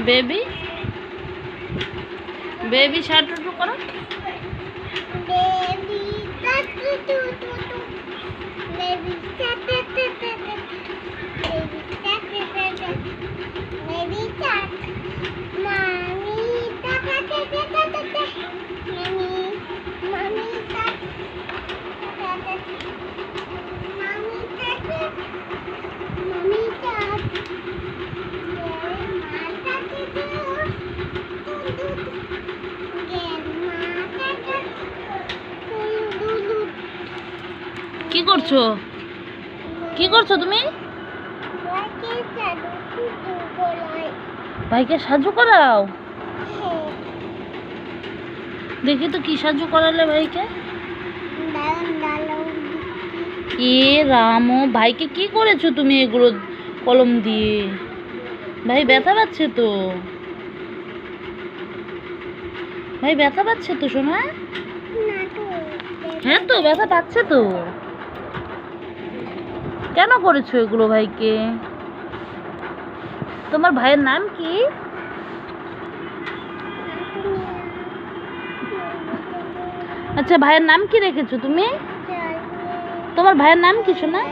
Baby baby শার্টু করো। Baby টাটু টু টু টু বেবি টাটু টু টু টু বেবি টাটু টু টু বেবি টাট মামি টাটা টু টু টু টু মামি মামি টাট টাটা মামি টাট মামি টাট কি করছো? কি করছো তুমি? ভাইকে সাজু করাও। দেখি তো কি সাজু করালে ভাইকে। এ রামো, ভাইকে কি করেছো তুমি এগুলো কলম দিয়ে? ভাই ব্যথা পাচ্ছে তো, ভাই ব্যথা পাচ্ছে তো সোনা। হ্যাঁ তো ব্যথা পাচ্ছে তো। কেন করেছো এগুলো ভাইকে? তোমার ভাইয়ের নাম কি? আচ্ছা, ভাইয়ের নাম কি রেখেছো তুমি? তোমার ভাইয়ের নাম কি সোনা?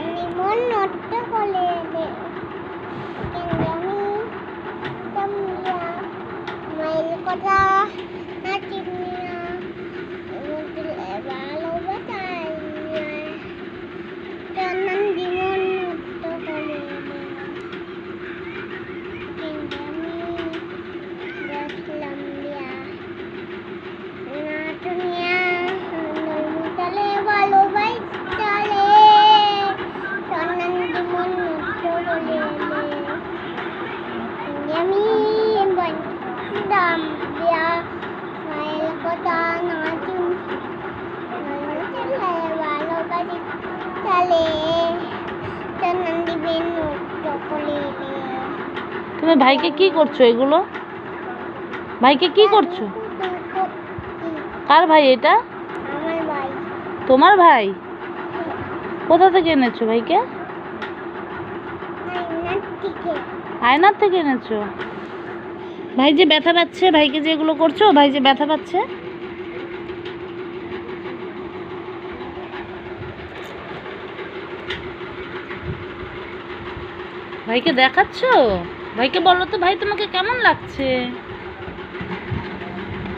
তুমি ভাইকে কি করছো এগুলো? ভাইকে কি করছো? কার ভাই এটা? আমার ভাই। তোমার ভাই? কোথা থেকে এনেছো ভাইকে? আয়নার থেকে এনেছো? ভাই যে ব্যথা পাচ্ছে, ভাইকে যে এগুলো করছো, ভাই যে ব্যথা পাচ্ছে। ভাইকে দেখাচ্ছো? ভাইকে বলো তো ভাই তোমাকে কেমন লাগছে?